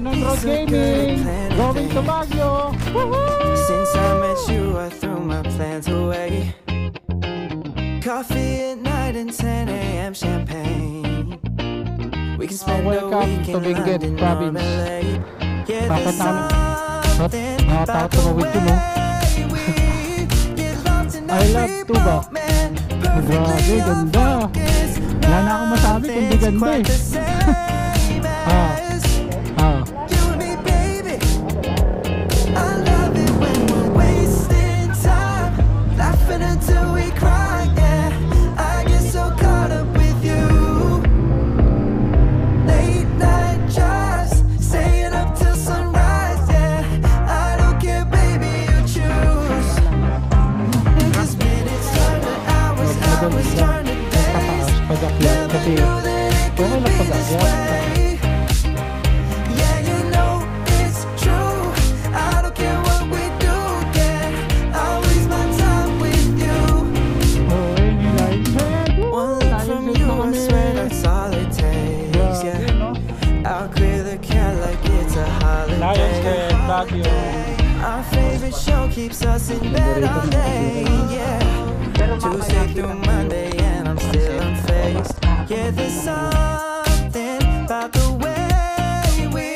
Cannon Road Gaming, going to Baguio. Since I met you, I threw my plans away. Coffee at night and 10 a.m. champagne. We can spend a week in London or LA. Yeah, there's something about the way we get lost in every moment. Perfectly unfocused. Nothing's quite the same as you and me, baby. I love it when we're wasting time, laughing until we cry. Yeah, I get so caught up with you. Late night drives, staying up till sunrise. Yeah, I don't care, baby, you choose. 'Cause minutes turn to hours, hours turn to days. Never knew that it could be this way. Yeah, you know it's true. I don't care what we do. Yeah, I'll waste my time with you. One look from you, I swear that's all it takes. Yeah, I'll clear the cat like it's a holiday. Our favorite show keeps us in bed all day. Yeah, Tuesday through Monday and I'm still unfazed. Yeah, there's something about the way we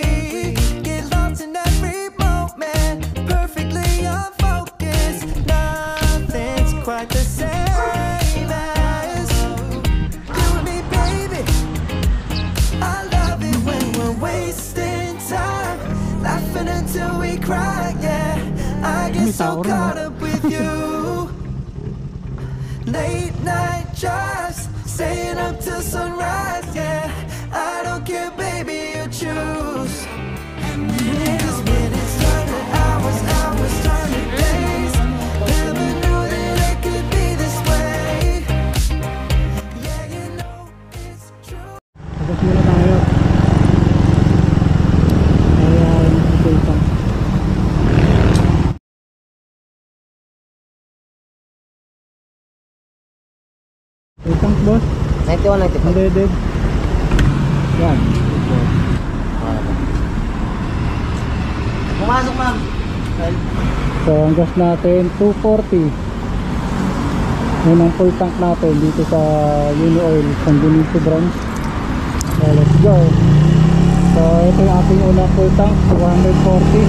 get lost in every moment. Perfectly unfocused. Nothing's quite the same as you and me, baby. I love it when we're wasting time, laughing until we cry. Yeah, I get so caught up with you. Late night drives, staying up till sunrise. Yeah, I don't care, baby, you choose. 'Cause minutes turn to hours, hours turn to days. Never knew that it could be this way. Yeah, you know it's true. Tapos muna tayo. Ayan, full tank. Full tank, boss. 91, 95. Unleaded. Yan. Pumasok, ma'am. So ang gas natin 240. Yun ang full tank natin dito sa Uni Oil San Benito branch. So let's go. So ito yung ating unang full tank, 240.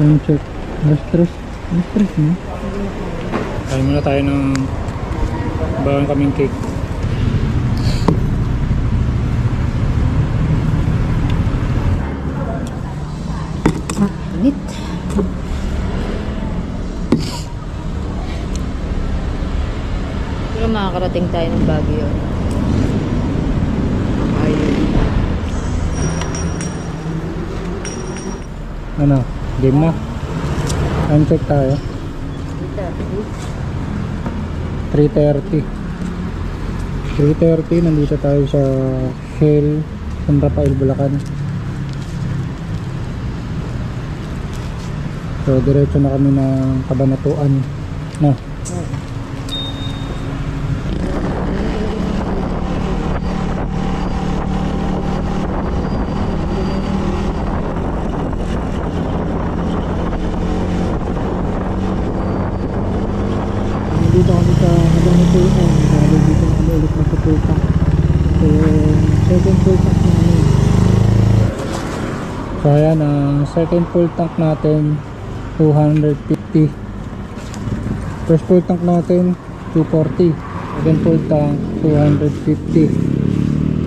Time check. Stress no? Kain muna tayo ng bawang kaming cake. Init. Pero makakarating tayo ng Baguio. Ayun. Ano? Game na. Time check tayo. 3:30. 3:30 nandito tayo sa Shell San Rafael, Bulacan. So diretso na kami ng Kabanatuan. No. Dito kami sa Kabanatuan. Dahil dito kami ulit magpupunta. So second full tank namin. So ayan, second full tank natin 250. First full tank natin 240. Second full tank 250.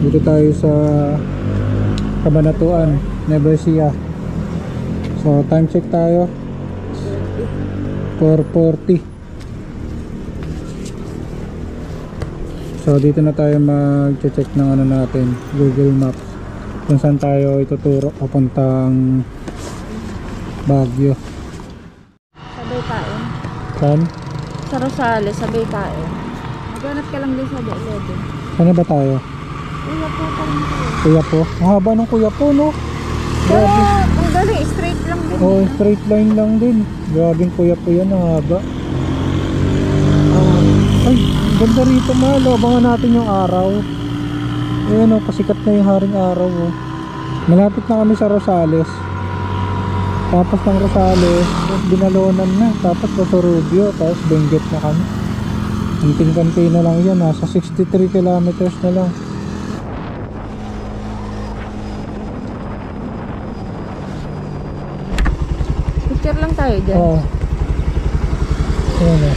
Dito tayo sa Kabanatuan, Nueva Ecija. So time check tayo 4:40. So dito na tayo mag-check ng ano natin, Google Maps, kung saan tayo ituturo papuntang Baguio. Sabay tayo. Saan? Sa Rosales, sabay tayo. Maghanap ka lang din sa Deledo. Saan na ba tayo? Kuya po pa rin tayo. Kuya po? Ang haba ng Kuya po, no? Pero, Grabe. ang dali, straight lang din. Oh, straight line lang din. Grabing Kuya po yan, ang haba. Ay, ganda rito, mahal. Abangan natin yung araw. Ayan, oh, pasikat na yung haring araw, oh. Malapit na kami sa Rosales. Tapos ng Rosales, Binalonan na. Tapos Basurubio, tapos Benguet na kami. Kunting-kunti na lang yan, nasa 63 kilometers na lang. Picture lang tayo dyan. Oo. Ayan, oh.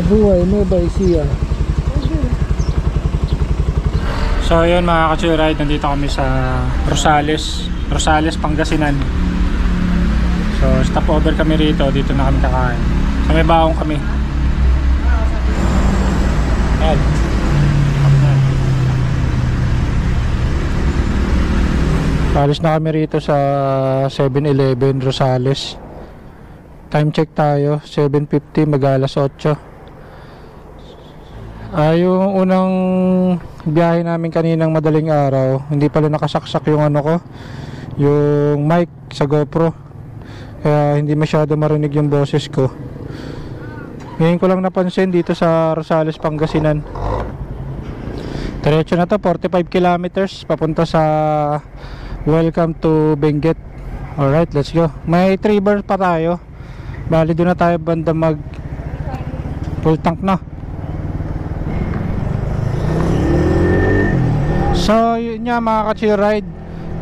Buhay, Nueva Ecija. So yun mga ka-joyride, nandito kami sa Rosales, Pangasinan. So stopover kami rito, dito na kami kakain. So may baong kami. Ayan. Alis na kami rito sa 7-Eleven Rosales. Time check tayo, 7:50, mag-alas 8. Yung unang biyahe namin kaninang madaling araw, hindi pala nakasaksak yung ano ko, yung mic sa GoPro, kaya hindi masyado marinig yung boses ko. Ngayon ko lang napansin dito sa Rosales, Pangasinan. Diretso na to, 45 kilometers papunta sa Welcome to Benguet. Alright, let's go. May 3 bars pa tayo. Bali doon na tayo banda mag full tank na. So yun nga mga ka-joyride,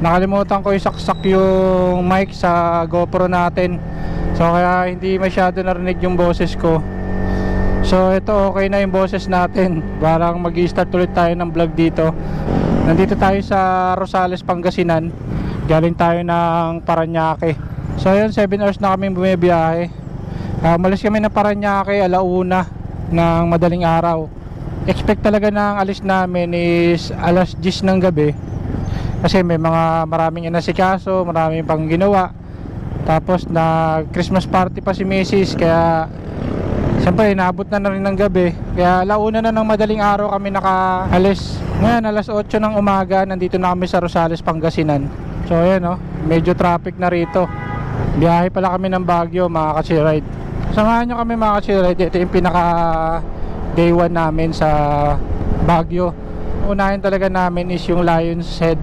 nakalimutan ko isaksak yung mic sa GoPro natin. So kaya hindi masyado narinig yung boses ko. So ito, okay na yung boses natin. Parang mag-i-start ulit tayo ng vlog dito. Nandito tayo sa Rosales, Pangasinan. Galing tayo ng Parañaque. So yun, 7 hours na kami bumibiyahe. Umalis kami ng Parañaque 1:00 ng madaling araw. Expect talaga na ang alis namin is alas 10 ng gabi. Kasi may maraming inasikaso, maraming pang ginawa. Tapos na Christmas party pa si Mrs. Kaya siyempre inaabot na rin ng gabi. Kaya 1:00 na ng madaling araw kami nakaalis. Ngayon alas 8 ng umaga, nandito na kami sa Rosales, Pangasinan. So ayan, oh, medyo traffic na rito. Biyahe pala kami ng Baguio mga ka-joyride. Samahan nyo kami mga ka-joyride. Ito yung pinaka day 1 namin sa Baguio. Unahin talaga namin is yung Lion's Head.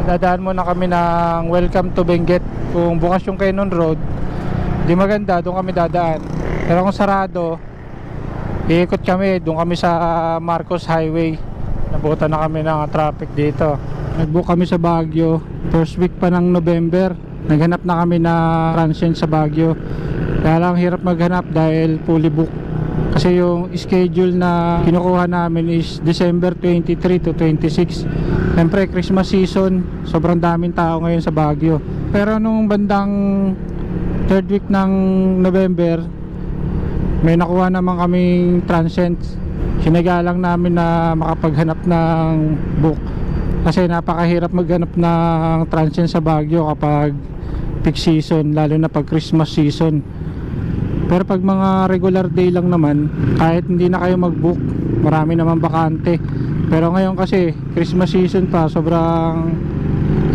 Dadaan muna kami ng Welcome to Benguet. Kung bukas yung Quezon Road, di maganda, doon kami dadaan. Pero kung sarado, iikot kami, doon kami sa Marcos Highway. Nabutan na kami ng traffic dito. Nag-book kami sa Baguio first week pa ng November. Naghanap na kami na transient sa Baguio. Kaya lang hirap maghanap dahil fully book. Kasi yung schedule na kinukuha namin is December 23 to 26. Siyempre Christmas season, sobrang daming tao ngayon sa Baguio. Pero nung bandang third week ng November, may nakuha naman kaming transient. Sinagalang namin na makapaghanap ng book. Kasi napakahirap maghanap ng transient sa Baguio kapag peak season, lalo na pag Christmas season. Pero pag mga regular day lang naman, kahit hindi na kayo mag-book, marami naman bakante. Pero ngayon kasi Christmas season pa, sobrang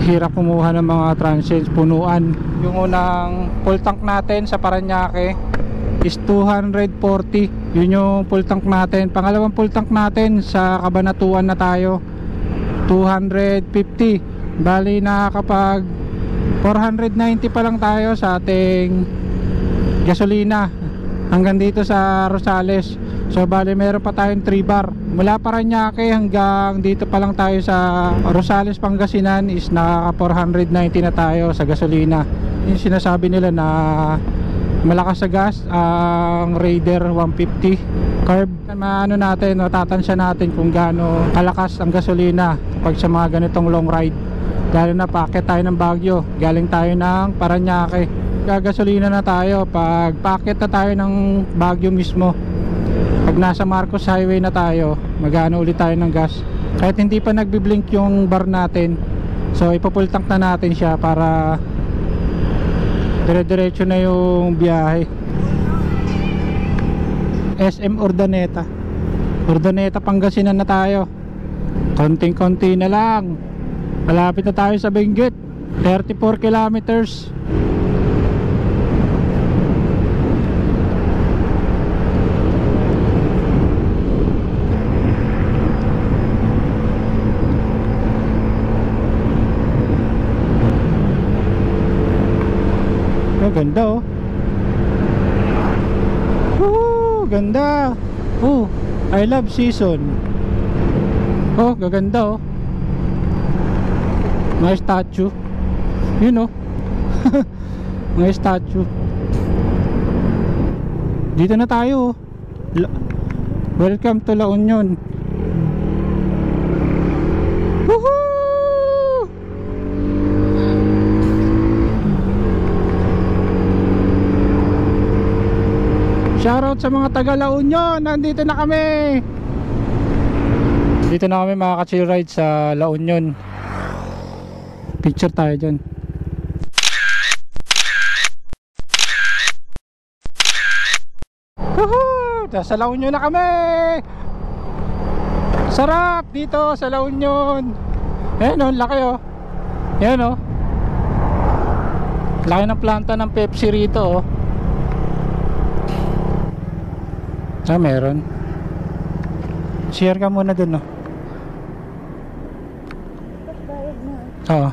hirap kumuha ng mga transients, punuan. Yung unang full tank natin sa Parañaque is 240. Yun yung full tank natin. Pangalawang full tank natin sa Cabanatuan na tayo, 250. Bali na kapag 490 pa lang tayo sa ating gasolina hanggang dito sa Rosales. So bali meron pa tayong 3 bar mula Parañaque hanggang dito pa lang tayo sa Rosales, Pangasinan is naka 490 na tayo sa gasolina. Yung sinasabi nila na malakas sa gas ang Raider 150 carb. Ano natin, matatansya natin kung gaano kalakas ang gasolina kapag sa mga ganitong long ride. Lalo na packet tayo ng Baguio, galing tayo ng Parañaque, gagasolina na tayo. Pag packet na tayo ng Baguio mismo, pag nasa Marcos Highway na tayo, magano ulit tayo ng gas. Kahit hindi pa nagbiblink yung bar natin, so ipapull tank na natin siya para Dire-diretso na yung biyahe. SM Urdaneta. Urdaneta, Pangasinan na tayo. Konting-konti na lang. Malapit na tayo sa Benguet. 34 kilometers. Ganda oh. Woohoo, ganda. Oh, I love season. Oh, gaganda oh. May statue. You know. May statue. Dito na tayo. Welcome to La Union. Woohoo! Shoutout sa mga taga La Union. Nandito na kami. Dito na kami mga ka-chill ride sa La Union. Picture tayo dyan. Woohoo! Sa La Union na kami. Sarap dito sa La Union. Ayan o, laki o. Ayan o. Laki ng planta ng Pepsi rito o. Meron. Share ka muna dun, no? Oo.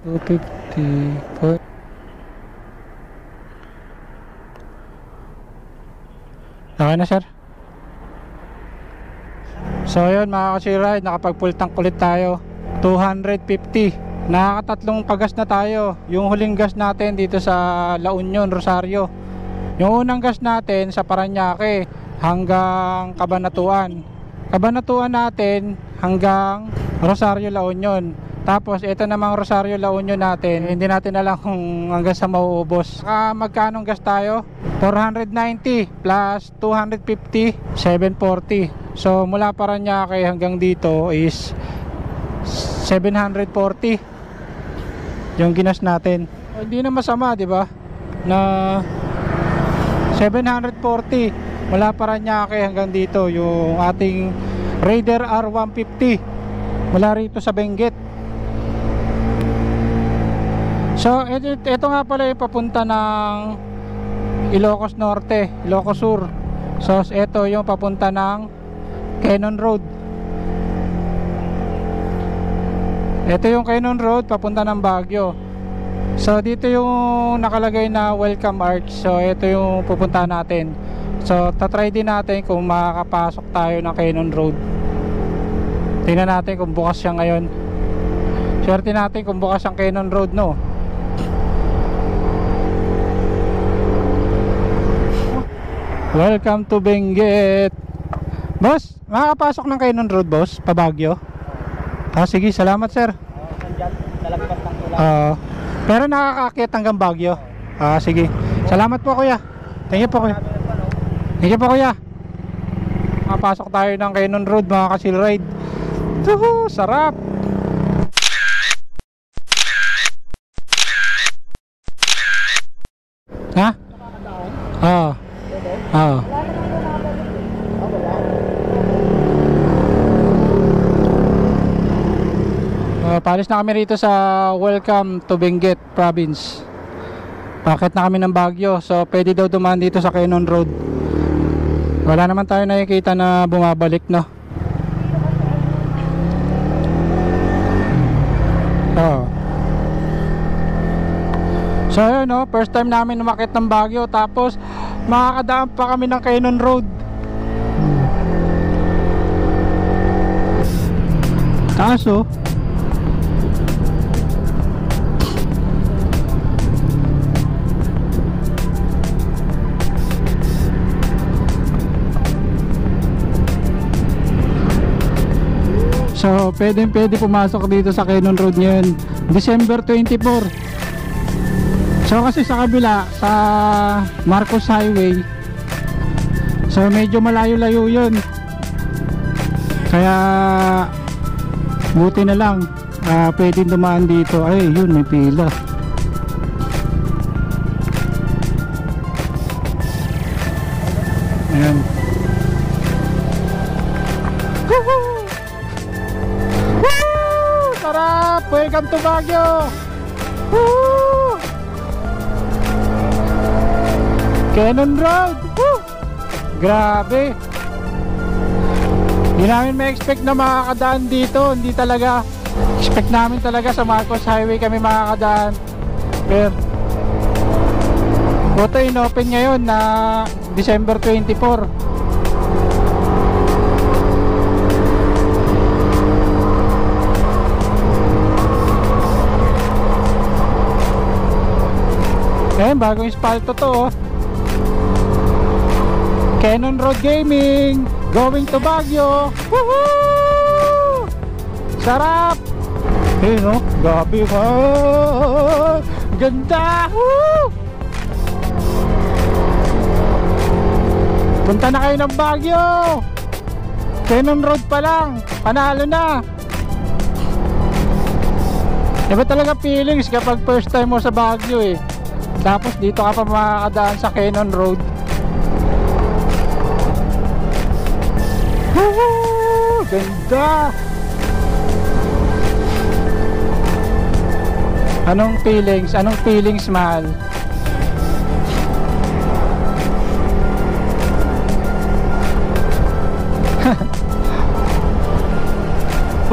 $2.50. Okay na, sir. So yun mga ka-ride, nakapag full tank ulit tayo. 250. Nakakatatlong pagas na tayo. Yung huling gas natin dito sa La Union, Rosario. Yung unang gas natin sa Parañaque hanggang Cabanatuan. Cabanatuan natin hanggang Rosario, La Union. Tapos ito namang Rosario, La Union natin, hindi natin alam kung hanggang sa mauubos. Magkano gas tayo? 490 plus 250, 740. So mula Parañaque hanggang dito is 740 yung ginas natin. Hindi na masama, di ba? Na 740 mula Parañaque hanggang dito yung ating Raider R150 mula rito sa Benguet. So ito nga pala yung papunta ng Ilocos Norte, Ilocos Sur. So ito yung papunta ng Cannon Road. Ito yung Cannon Road papunta ng Baguio. So dito yung nakalagay na Welcome Arch. So ito yung pupunta natin. So tatry din natin kung makakapasok tayo ng Cannon Road. Tingnan natin kung bukas siya ngayon. Swerte natin kung bukas ang Cannon Road, no? Welcome to Benguet. Boss, makakapasok ng Cannon Road, boss? Pa Baguio? Sige, salamat sir. Pero nakakakit hanggang Baguio. Sige. Salamat po kuya. Thank you po kuya. Thank you po kuya. Makapasok tayo ng Cannon Road mga ka-chill ride. Sarap. Ha? Oo. Palis na kami rito sa Welcome to Benguet Province. Bakit na kami ng Baguio. So pwede daw dumaan dito sa Cannon Road. Wala naman tayo nakikita na bumabalik, no? So yun, no? First time namin umakit ng Baguio. Tapos makakadaan pa kami ng Cannon Road. Kaso so pwede pumasok dito sa Cannon Road ngayon December 24. So kasi sa kabila sa Marcos Highway, so medyo malayo-layo yun. Kaya Buti na lang, pwedeng dumaan dito. Ay, yun, may pila. Ayan. Woohoo! Woo! Sarap! Welcome to Baguio! Woo! Cannon Road! Woo! Grabe! Hindi namin may expect na makakadaan dito. Hindi talaga. Expect namin talaga sa Marcos Highway kami makakadaan. Pero auto in-open ngayon na December 24. Ayan, bagong espalto to oh. Cannon Road Gaming going to Baguio. Woohoo! Sarap! Eh no, gabi ka. Ganda! Woo! Punta na kayo ng Baguio. Cannon Road pa lang, panalo na. Iba talaga feelings kapag first time mo sa Baguio eh. Tapos dito ka pa makakadaan sa Cannon Road. Woohoo! Ganda! Anong feelings? Anong feelings, mahal?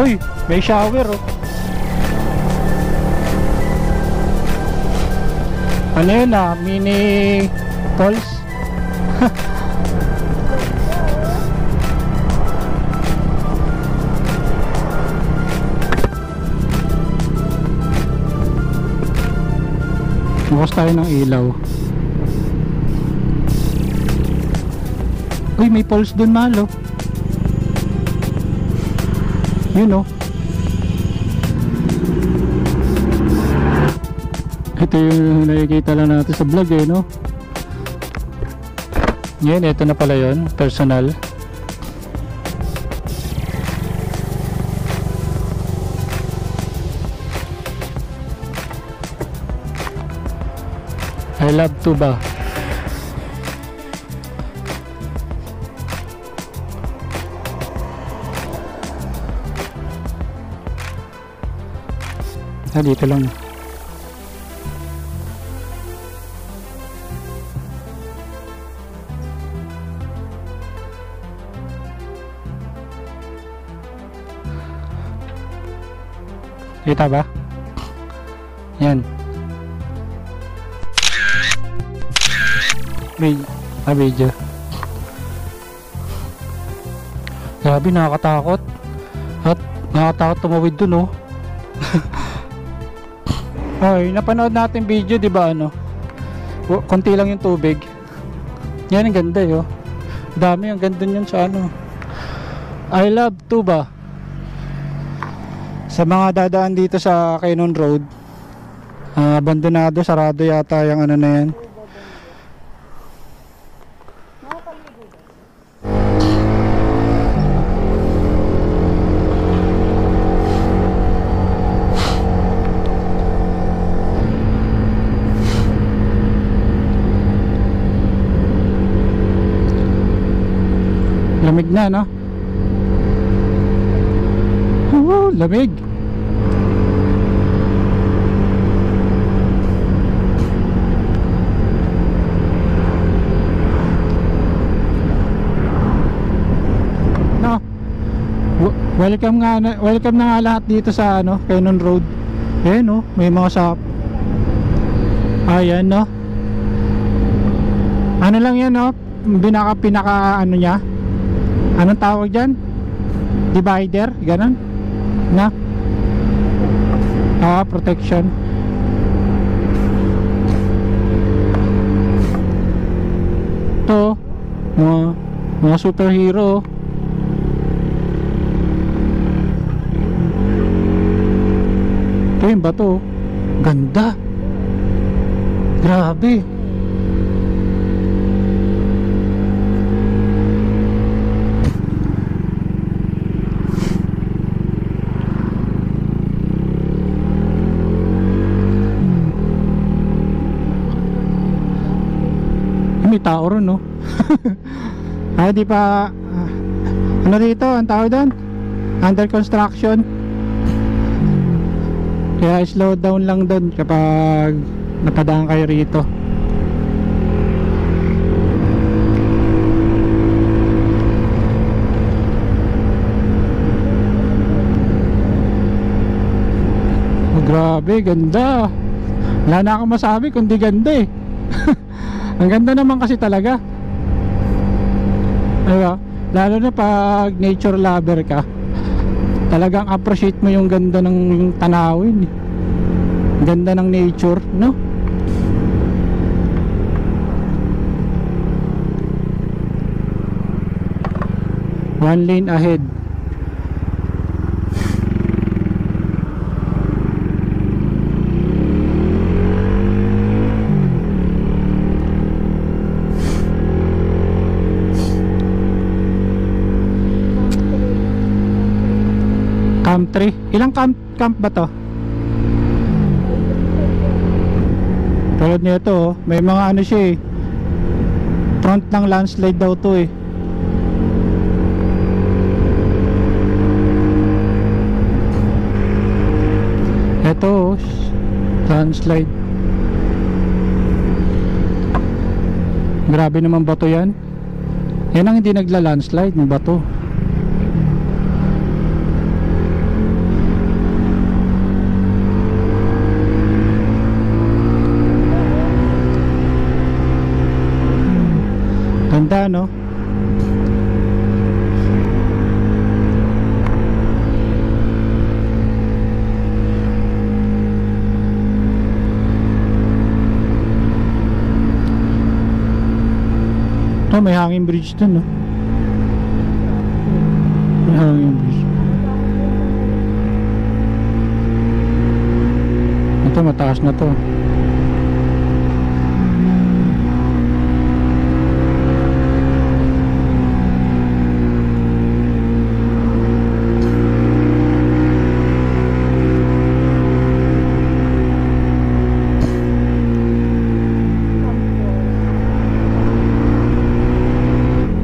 Uy, may shower oh. Ano yun ah? Mini falls? Bukas tayo ng ilaw. Uy, may falls dun, mahal oh. Yun oh. Ito yung nakikita lang natin sa vlog eh, no? Ngayon, ito na pala yun, personal. I love tuba. Dito lang. Kita ba? Yan. Video. Grabe, nakakatakot. At nakakatakot tumawid dun oh. Ay, napanood natin video, di ba ano? Konti lang yung tubig. Yan, ang ganda yo. Dami, ang ganda niyan sa ano. I love tuba. Sa mga dadaan dito sa Cannon Road, abandonado, sarado yata yung ano na yan. Lamig na, no? Oh, lamig. No. Welcome na nga lahat dito sa ano, Cannon Road. Ayan, no? May mga shop. Ayan, no? Ano lang yan, no? Pinaka ano niya? Anong tawag dyan? Divider? Ganon? Na? Protection. Ito mga superhero. Ito yung bato. Ganda. Grabe. tao ron, no? Di pa ano dito ang tawag doon, under construction, kaya slow down lang doon kapag napadaan kayo rito. Oh, grabe, ganda. Wala na akong masabi kundi ganda eh. Ang ganda naman kasi talaga, diba? Lalo na pag nature lover ka, talagang appreciate mo yung ganda ng yung tanawin, ganda ng nature, no? One lane ahead. Camp 3. Ilang camp ba to? Tulad nito, oh, may mga ano siya eh, front ng landslide daw to eh. Ito, oh, landslide. Grabe naman bato yan. Yan ang hindi nagla-landslide, yung bato. Ganda, no? Oh, may hanging bridge dun, no? May hanging bridge. Ito, mataas na to.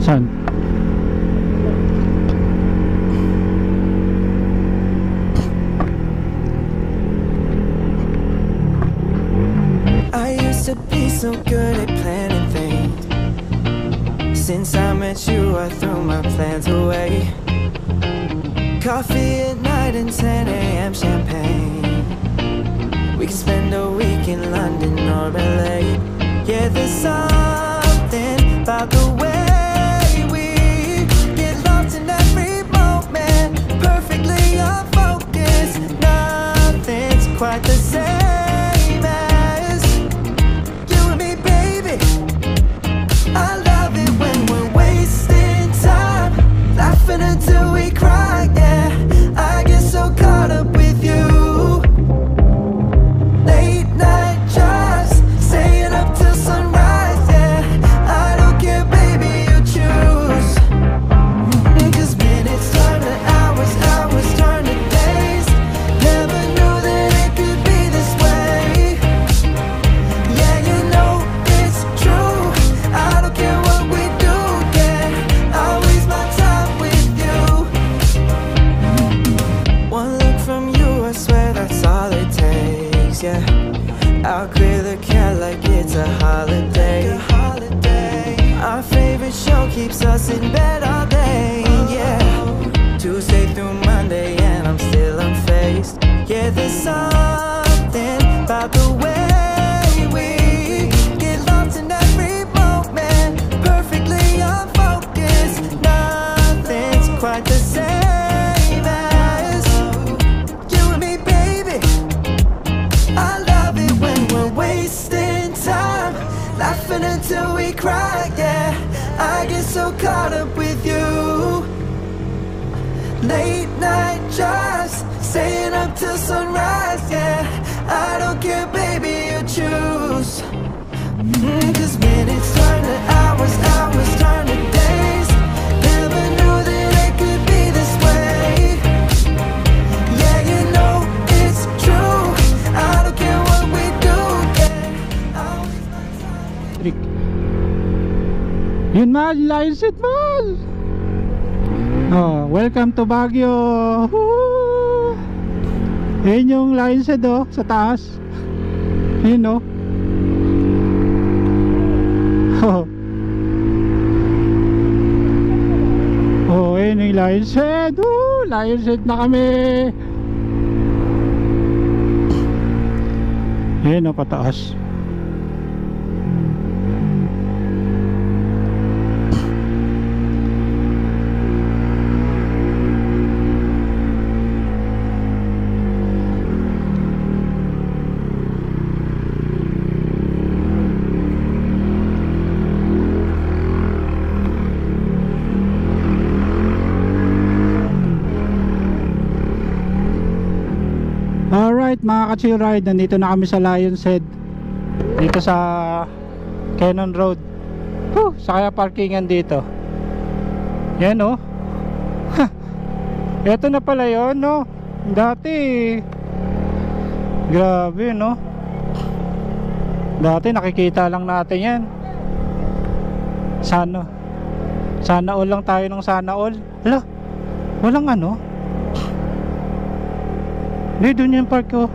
Saan? I used to be so good at planning things. Since I met you, I threw my plans away. Coffee at night and 10 a.m. champagne. We can spend a week in London or LA. Yeah, there's something about the way quite the same as you and me, baby. I love it when we're wasting time, laughing until we cry, yeah. I get so caught up with you. Late night drives, staying up till sunrise, yeah. I don't care, baby, you choose. 'Cause minutes turn to hours, hours turn to days. Never knew that yeah, I'll clear the cat like it's a holiday. Our favorite show keeps us in bed all day, yeah. Tuesday through Monday and I'm still unfazed. Yeah, there's something about the way we get lost in every moment, perfectly unfocused. Nothing's quite the same. Laughing until we cry, yeah. I get so caught up with you. Late night drives, staying up till sunrise, yeah. I don't care, baby, you choose. 'Cause minutes turn to hours, hours turn to days. Never knew that it could be this way. Yeah, you know it's true. I don't care what we do, yeah. Yun mal, Lion's Head mal. Oh, welcome to Baguio. Woo! Yun yung Lion's Head oh, sa taas. Yun oh. Oh. Oh, yun yung Lion's Head. Woo! Lion's Head na kami. Yun oh, pataas. Alright mga ka-chill ride, nandito na kami sa Lion's Head, dito sa Cannon Road. Sa kaya parkingan dito. Yan oh. Eto na pala yun no. Dati grabe no. Dati nakikita lang natin yan. Sana all lang tayo ng sana all. Hala, walang ano. Hindi, doon yung park ko.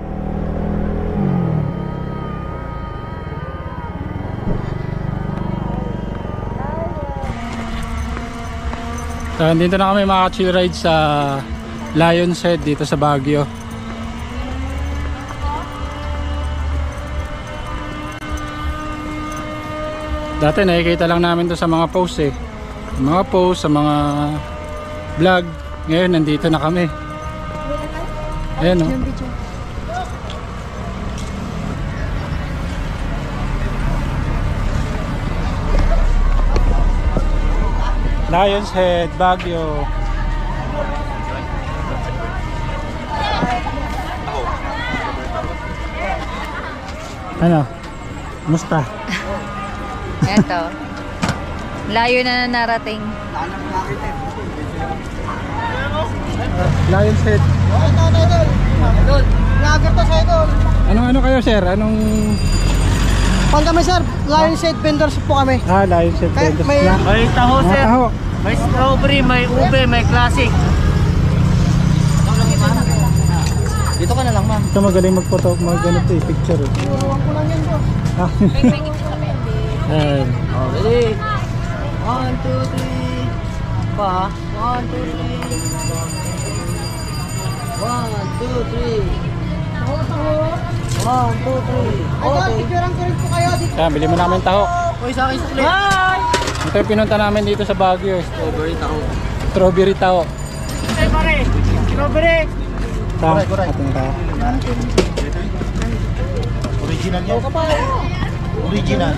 Dito na kami mga chill ride sa Lion's Head dito sa Baguio. Dati nakikita lang namin to sa mga posts eh. Mga posts, sa mga vlog. Ngayon nandito na kami. Ayan o. Lion's Head, Baguio. Ano? Musta? Eto. Layo na narating. Lion's Head. Idol, vlogger to sa idol. Ano kayo sir? Anong... Pag kami sir, Lion's Head vendors po kami. Lion's Head. Kaya may- May taho sir, Taho. may strawberry, may ube, may classic. Dito ka na lang ma'am. Ito magaling magphoto, mag-ganito eh, picture eh. Huwag ko lang yan bro. Ayan. Oh, ready? 1, 2, 3. Pa. 1, 2, 3. 1, 2, 3. 1, 2, 3. Idol, picturean ko rin po kayo dito. Ayan, bili mo namin taho. Uy, sa akin split. Hi! Ito yung pinunta namin dito sa Baguio eh. Strawberry taho. Strawberry taho. Hey pare, strawberry. Taho. Ating taho. Original yan. Original.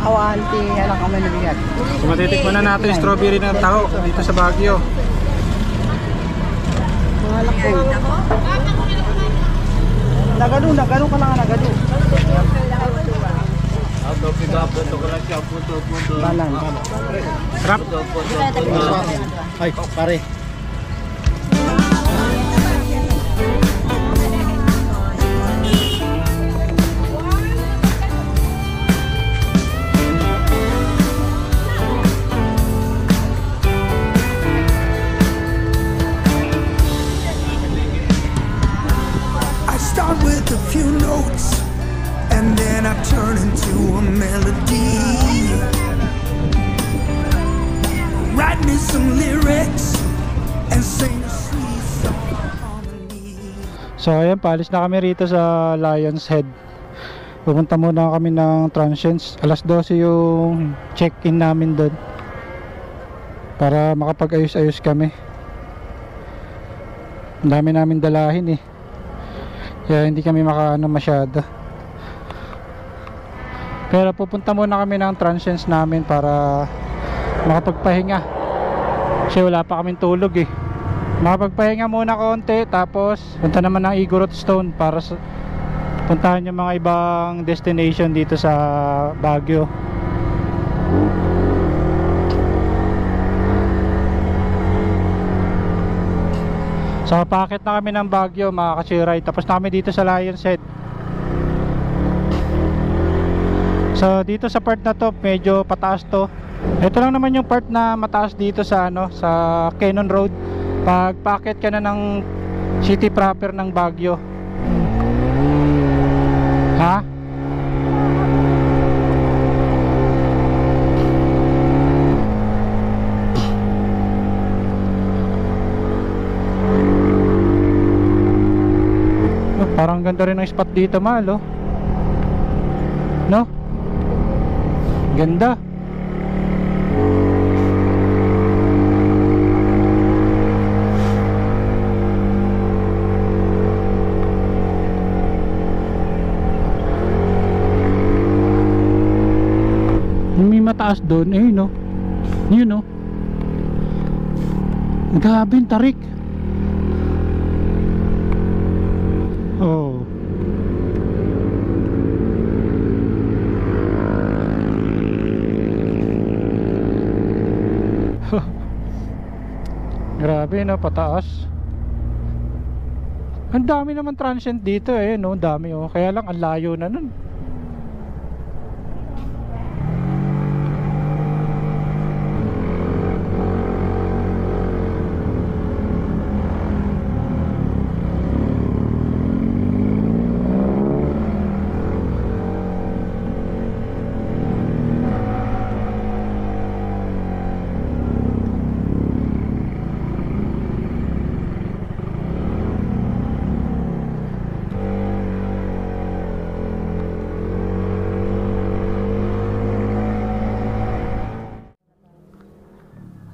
Awanti, alam kami nabigyan. So matitikman na natin yung strawberry ng taho dito sa Baguio. Mga lakay. Nagano ka lang nagano. Balan. Sarap. Ay, pare. Start with a few notes and then I turn into a melody. Write me some lyrics and sing a sweet song harmony. So ayan, paalis na kami rito sa Lion's Head. Pupunta muna kami ng Transients. Alas 12 yung check-in namin doon, para makapag-ayos-ayos kami. Ang dami namin dalahin eh, kaya hindi kami makaano masyado. Pero pupunta muna kami ng Transients namin para makapagpahinga, kasi wala pa kaming tulog eh. Makapagpahinga muna konti, tapos punta naman ng Igorot Stone para puntahan yung mga ibang destination dito sa Baguio. So paakit na kami ng Baguio mga ka-chill ride, tapos na kami dito sa Lion's Head. So dito sa part na to medyo pataas to. Ito lang naman yung part na mataas dito sa ano, sa Cannon Road. Pag paakyat ka na ng city proper ng Baguio. Ha? Parang ganda rin ang spot dito, Mal, oh. No? Ganda. May mataas doon, eh, no? Yun, no? Grabe, tarik. Oh. Grabe, no, pataas. Ang dami naman transient dito, eh, no? Ang dami, oh. Kaya lang ang layo na nun.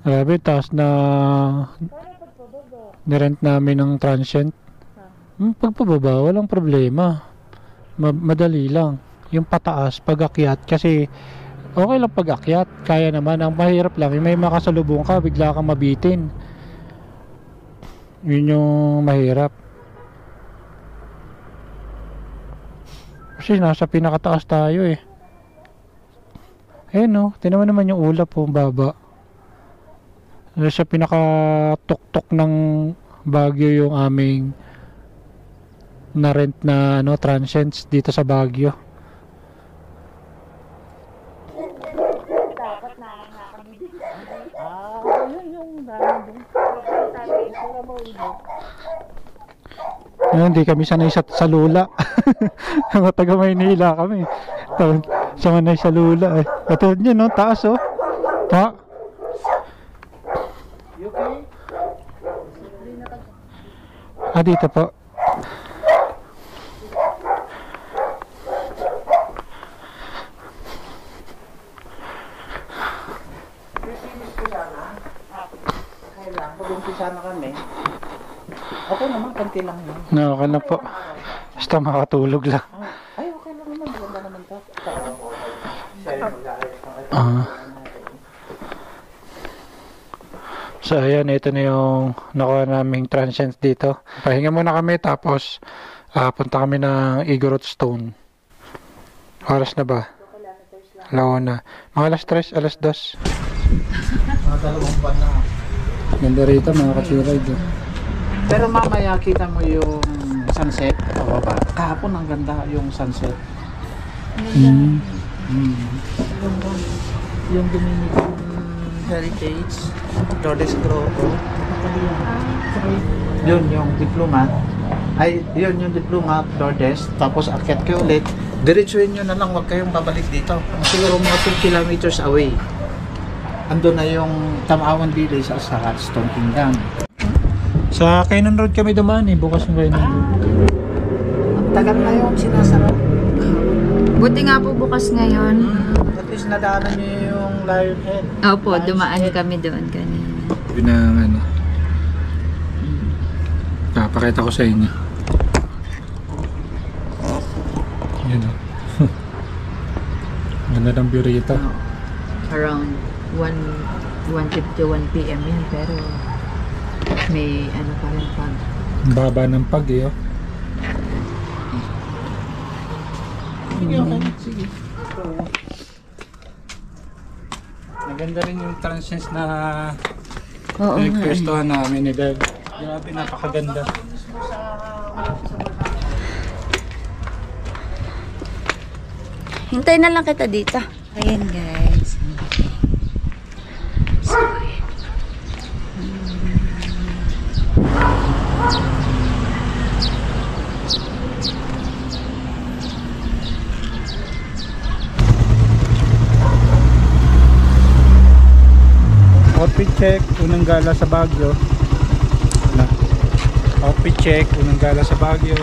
Grabe, taas na nirent namin ng transient. Pagpababa, walang problema. Madali lang. Yung pataas, pag-akyat, kasi okay lang pag-akyat. Kaya naman, ang mahirap lang, yung may makasalubong ka, bigla kang mabitin. Yun yung mahirap. Kasi nasa pinakataas tayo, eh. Eh, no, tinaman naman yung ulap po, baba. Sa pinaka-tuktok ng Baguio yung aming na-rent na ano, transients dito sa Baguio. Hindi kami sanay sa lula. Mga taga Maynila kami. Sanay sa lula, eh. Ito yun, no, taas, oh. Pa. Dito po. Pag-umpisa na kami. Okay naman, kanti lang yun. No, okay na po. Basta makatulog lang. Ay, okay lang naman. Maganda naman to. So ayan, ito na yung nakuha naming transient dito. Pahinga muna kami, tapos punta kami ng Igorot Stone. Oras na ba? Alaw na. Mga alas 3, alas 2. Mga dalawang buwan na. Ganda rito, mga ka-ride. Pero mamaya kita mo yung sunset. Pababa. Kahapon ang ganda yung sunset. Yung Dominican Heritage, Lourdes Grotto. Yun yung diplomat. Ay, yun yung diplomat, Lourdes. Tapos akyat kayo ulit. Diretsuhin nyo na lang, huwag kayong babalik dito. Siguro mga 2 kilometers away. Ando na yung Tamawan Village sa Stone Kingdom. Sa Cannon Road kami dumaan, eh. Bukas yung Cannon Road. Ang tagal na yung sinasara. Buti nga po bukas ngayon. At least nadaanan nyo yung Lionhead. Opo, dumaan kami doon kanina. Yun ang ano. Pakita ko sa inyo. Yun o. Ganda ng view rito. Around 1:50 to 1 p.m. yun, pero may ano pa rin pag. Ang baba ng pag, eh. Oh. Sige, okay. Sige. Maganda rin yung transients na Oo nga. requestuhan namin ni Dev. Grabe, napakaganda. Hintay na lang kita dito. Ayan guys. So, ayan. Outfit check, unang gala sa Baguio. Outfit check, unang gala sa Baguio.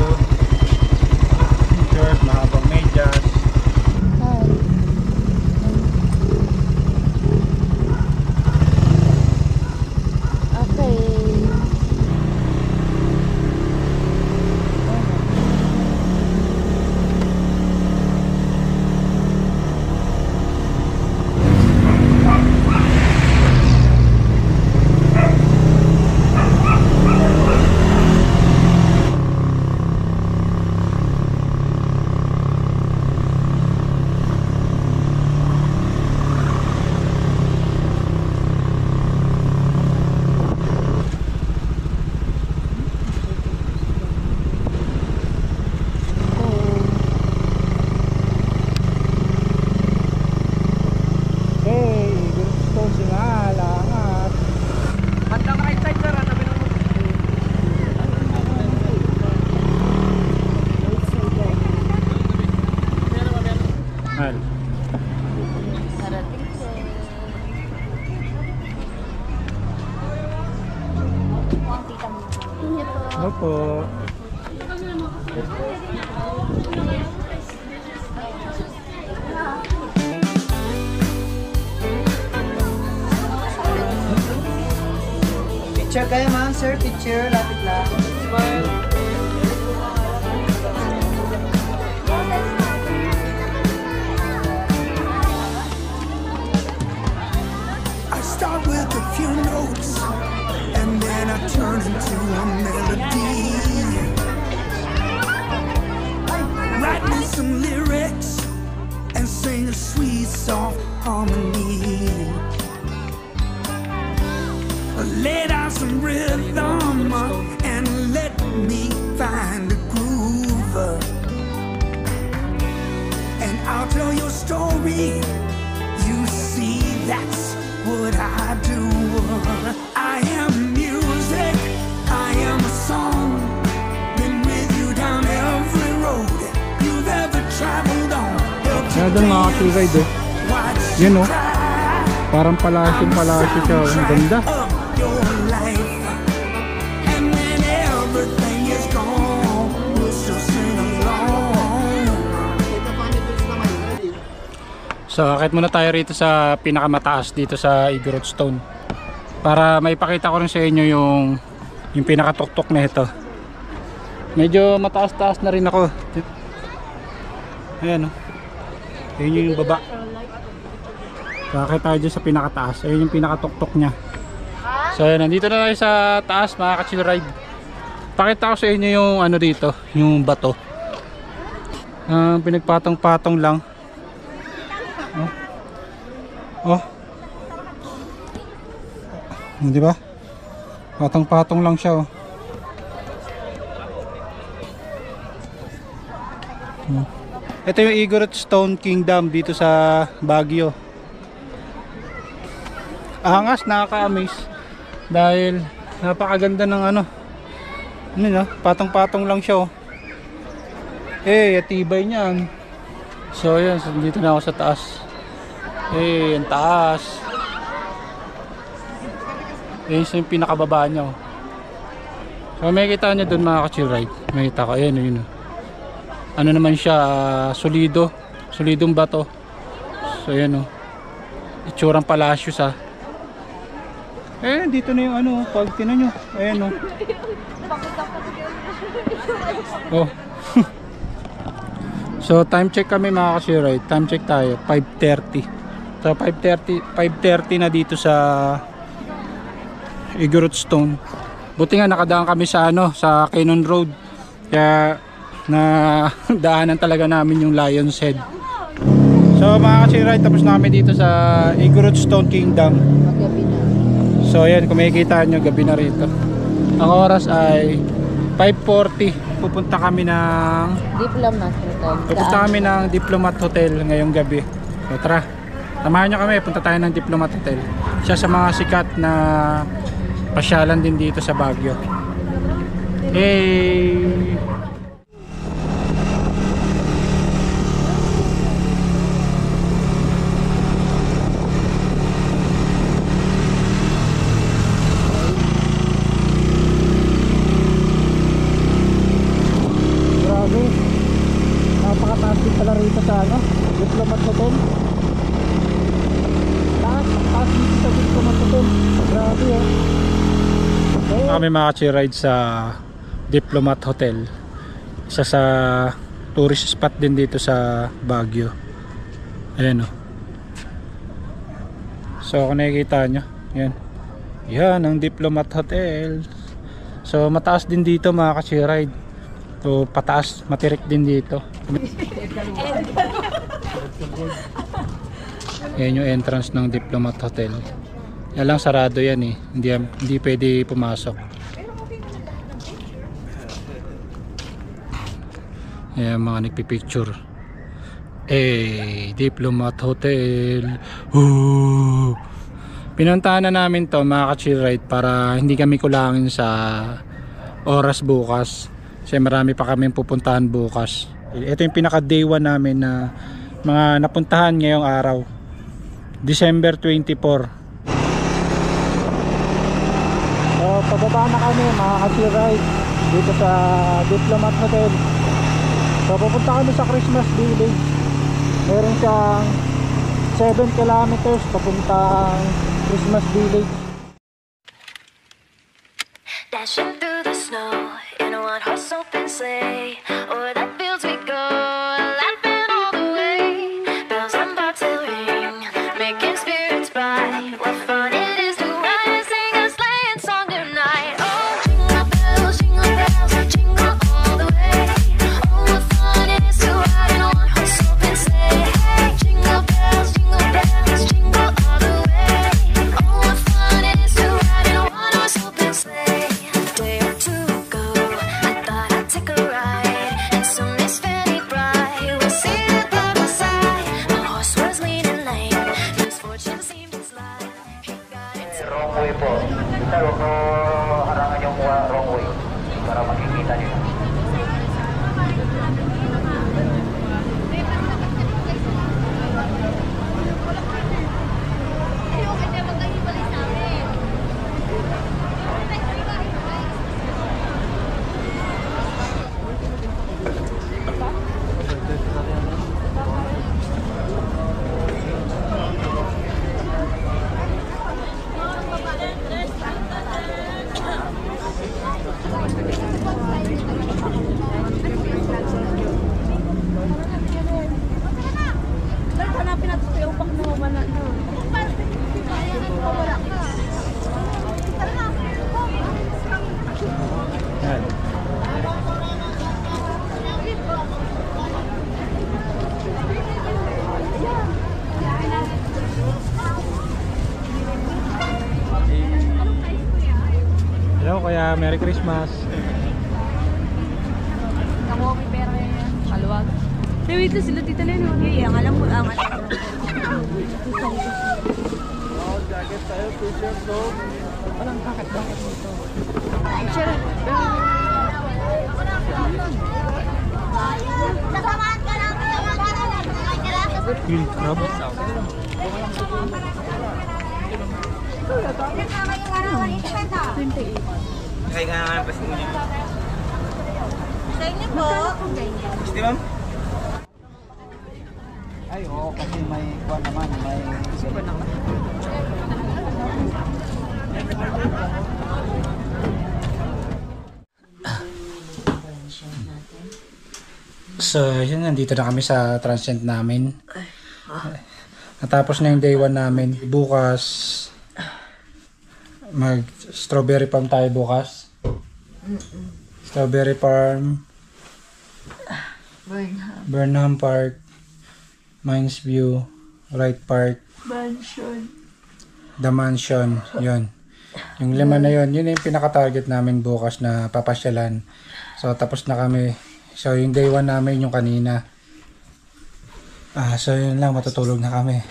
Shirt, mahabang medyas. Okay. Opo. Picture kayo ma'am, sir. Picture. Lapit lang. Smile. I start with a few notes and then I turn into a melody. Write me some lyrics and sing a sweet soft harmony. Lay down some rhythm and let me find a groove, and I'll tell your story. You see, that's what I do. I am music, I am a song. Been with you down every road you've ever traveled on. Kaya doon mga ka-ride oh. Yun oh. Parang palasyo siya. Ang ganda. So akit muna tayo rito sa pinakamataas dito sa Igorot Stone para maipakita ko rin sa inyo yung pinakatuktok na ito. Medyo mataas-taas na rin ako. Ayan o. Ayan yung baba. So akit tayo dyan sa pinakataas. Ayan yung pinakatuktok nya. So ayan, nandito na tayo sa taas mga ka-chill ride. Pakita ko sa inyo yung ano dito, yung bato. Pinagpatong-patong lang. Oh. Di ba? Patong-patong lang siya oh. Ito yung Igorot Stone Kingdom dito sa Baguio. Angas, nakaka-amaze dahil napakaganda ng ano. Ano no? Patong-patong lang siya oh. Atibay niyan. So yan, dito na ako sa taas. Ang taas. Yung pinakababa niya oh. So makikita niyo doon mga ka-chill ride. Makikita ko, ayan yun. Ano naman siya, solidong bato. So ayan oh. Itsurang palasyos ah. Dito na yung ano, pag tinan nyo. Ayan oh. Oh. So time check kami mga ka-chill ride. Time check tayo, 5:30. So 5:30 na dito sa Igorot Stone. Buti nga nakadaan kami sa ano, sa Cannon Road. Kaya na daanan talaga namin yung Lion's Head. So mga ka-chill ride, tapos na kami dito sa Igorot Stone Kingdom. Magabi na. So ayan, kung makikita nyo, gabi na rito. Ang oras ay 5:40. pupunta kami ng Diplomat Hotel ngayong gabi. So tara, samahan nyo kami, punta tayo ng Diplomat Hotel. Isa sa mga sikat na pasyalan din dito sa Baguio. Hey! Grabe, napakataas din pala rito sa Diplomat Hotel. Taas dito sa Diplomat Hotel. Grabe kami maka-ride sa Diplomat Hotel. Isa sa tourist spot din dito sa Baguio. Ayan So kung nakikita nyo, yan ang Diplomat Hotel. So mataas din dito maka-ride. So pataas, matirik din dito. Yan yung entrance ng Diplomat Hotel. Yan lang, sarado yan hindi pwede pumasok. Yan mga nagpipicture. Diplomat Hotel. Pinuntahan na namin to mga ka-chill ride para hindi kami kulangin sa oras bukas. Kasi marami pa kaming pupuntahan bukas. Ito yung pinaka day 1 namin na mga napuntahan ngayong araw, December 24. So pababa na kami mga ka-chill ride dito sa Diplomat Hotel. So pupunta kami sa Christmas Village. Meron siyang 7 kilometers papuntang Christmas Village. Dashing through the snow in a one-horse open sleigh. O'er the fields we go, laughing all the way. Bells on bobtail ring, making spirits bright. What fun it is to ride and sing a sleighing song tonight. Oh, jingle bells, jingle all the way. Oh, what fun it is to ride in a one-horse open sleigh. Hey, jingle bells, jingle all the way. Oh, what fun it is to ride in a one-horse open sleigh. Hello, kaya Merry Christmas. Kamoki pero kaluwag. Wait lang sila tita Leno. Ang alam mo ang Jacket tayo, t-shirt to. Walang bakit dito. Sure. Nasamaan ka lang. Field crab. Kaya nga nga pas mo niya. Sa inyo po. Gusto ma'am? Ay, oo, kasi may kuha naman, may super naman. So, yun, nandito na kami sa transient namin. Natapos na yung day 1 namin. Bukas, mag-strawberry farm tayo bukas. Strawberry farm, Burnham Park, Mines View, Wright Park, The Mansion, yun. Yung 5 na yun yung pinaka-target namin bukas na papasyalan. So tapos na kami. So yung day 1 namin yung kanina. So yun lang, matutulog na kami.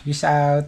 Peace out.